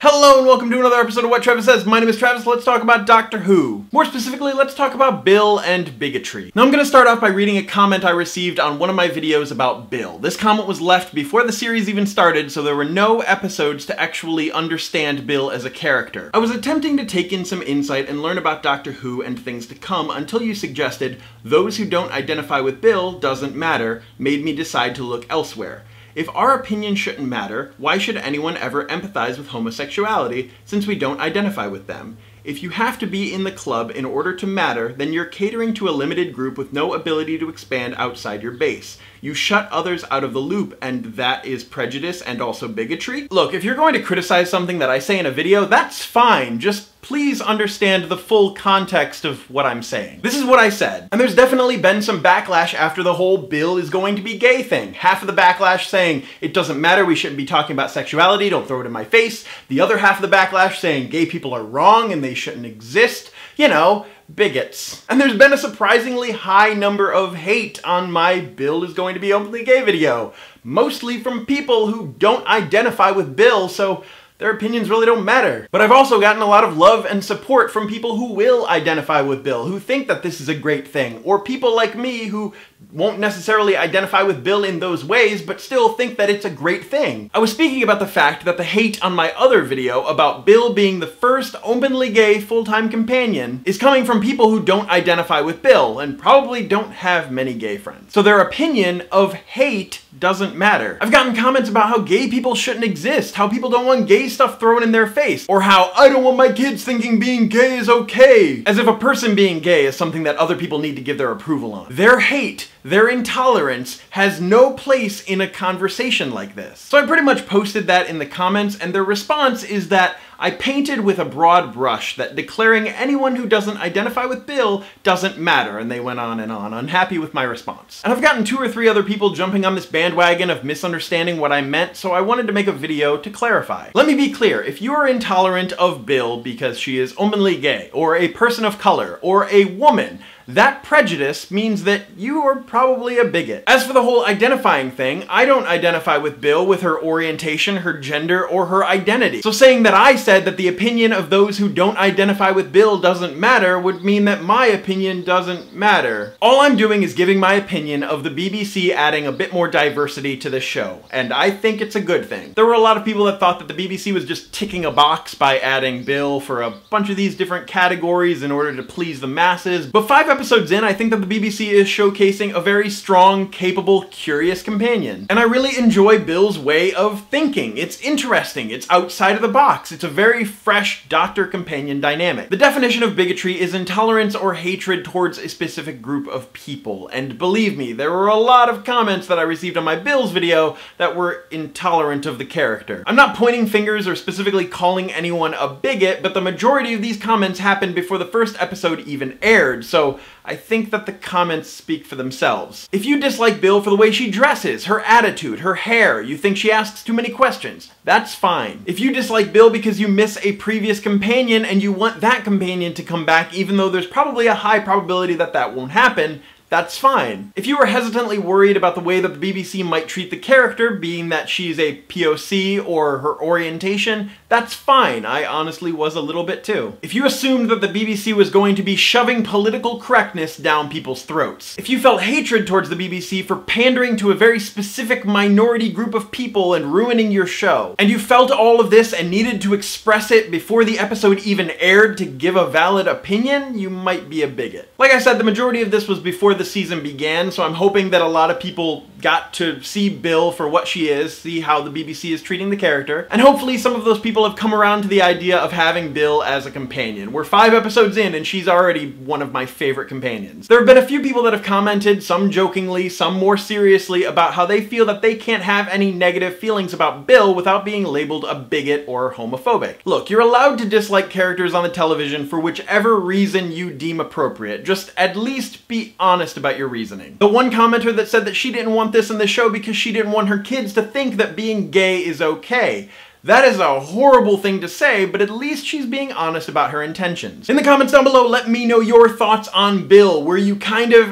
Hello and welcome to another episode of What Travis Says. My name is Travis. Let's talk about Doctor Who. More specifically, let's talk about Bill and bigotry. Now I'm going to start off by reading a comment I received on one of my videos about Bill. This comment was left before the series even started, so there were no episodes to actually understand Bill as a character. I was attempting to take in some insight and learn about Doctor Who and things to come until you suggested those who don't identify with Bill doesn't matter, made me decide to look elsewhere. If our opinion shouldn't matter, why should anyone ever empathize with homosexuality since we don't identify with them? If you have to be in the club in order to matter, then you're catering to a limited group with no ability to expand outside your base. You shut others out of the loop, and that is prejudice and also bigotry? Look, if you're going to criticize something that I say in a video, that's fine. Just please understand the full context of what I'm saying. This is what I said. And there's definitely been some backlash after the whole Bill is going to be gay thing. Half of the backlash saying it doesn't matter, we shouldn't be talking about sexuality, don't throw it in my face. The other half of the backlash saying gay people are wrong and they shouldn't exist. You know, bigots. And there's been a surprisingly high number of hate on my Bill is going to be openly gay video. Mostly from people who don't identify with Bill, so their opinions really don't matter. But I've also gotten a lot of love and support from people who will identify with Bill, who think that this is a great thing, or people like me who won't necessarily identify with Bill in those ways, but still think that it's a great thing. I was speaking about the fact that the hate on my other video about Bill being the first openly gay full-time companion is coming from people who don't identify with Bill, and probably don't have many gay friends. So their opinion of hate doesn't matter. I've gotten comments about how gay people shouldn't exist, how people don't want gay stuff thrown in their face, or how I don't want my kids thinking being gay is okay, as if a person being gay is something that other people need to give their approval on. Their hate, their intolerance has no place in a conversation like this. So I pretty much posted that in the comments, and their response is that I painted with a broad brush that declaring anyone who doesn't identify with Bill doesn't matter, and they went on, unhappy with my response. And I've gotten 2 or 3 other people jumping on this bandwagon of misunderstanding what I meant, so I wanted to make a video to clarify. Let me be clear, if you are intolerant of Bill because she is openly gay, or a person of color, or a woman, that prejudice means that you are probably a bigot. As for the whole identifying thing, I don't identify with Bill with her orientation, her gender, or her identity. So saying that I said that the opinion of those who don't identify with Bill doesn't matter would mean that my opinion doesn't matter. All I'm doing is giving my opinion of the BBC adding a bit more diversity to the show, and I think it's a good thing. There were a lot of people that thought that the BBC was just ticking a box by adding Bill for a bunch of these different categories in order to please the masses, but 5 episodes in, I think that the BBC is showcasing a very strong, capable, curious companion. And I really enjoy Bill's way of thinking. It's interesting, it's outside of the box, it's a very fresh doctor-companion dynamic. The definition of bigotry is intolerance or hatred towards a specific group of people, and believe me, there were a lot of comments that I received on my Bill's video that were intolerant of the character. I'm not pointing fingers or specifically calling anyone a bigot, but the majority of these comments happened before the first episode even aired, so I think that the comments speak for themselves. If you dislike Bill for the way she dresses, her attitude, her hair, you think she asks too many questions, that's fine. If you dislike Bill because you miss a previous companion and you want that companion to come back even though there's probably a high probability that that won't happen, that's fine. If you were hesitantly worried about the way that the BBC might treat the character, being that she's a POC or her orientation, that's fine. I honestly was a little bit too. If you assumed that the BBC was going to be shoving political correctness down people's throats, if you felt hatred towards the BBC for pandering to a very specific minority group of people and ruining your show, and you felt all of this and needed to express it before the episode even aired to give a valid opinion, you might be a bigot. Like I said, the majority of this was before the season began, so I'm hoping that a lot of people got to see Bill for what she is, see how the BBC is treating the character, and hopefully some of those people have come around to the idea of having Bill as a companion. We're 5 episodes in and she's already one of my favorite companions. There have been a few people that have commented, some jokingly, some more seriously, about how they feel that they can't have any negative feelings about Bill without being labeled a bigot or homophobic. Look, you're allowed to dislike characters on the television for whichever reason you deem appropriate. Just at least be honest about your reasoning. The one commenter that said that she didn't want this in the show because she didn't want her kids to think that being gay is okay. That is a horrible thing to say, but at least she's being honest about her intentions. In the comments down below, let me know your thoughts on Bill. Were you kind of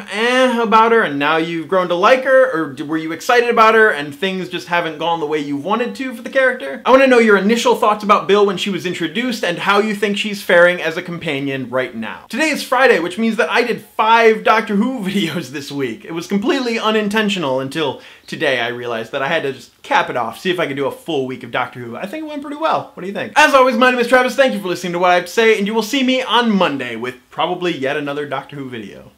about her and now you've grown to like her, or were you excited about her and things just haven't gone the way you wanted to for the character? I want to know your initial thoughts about Bill when she was introduced and how you think she's faring as a companion right now. Today is Friday, which means that I did 5 Doctor Who videos this week. It was completely unintentional until today I realized that I had to just cap it off, see if I could do a full week of Doctor Who. I think it went pretty well. What do you think? As always, my name is Travis. Thank you for listening to What I Have to Say, and you will see me on Monday with probably yet another Doctor Who video.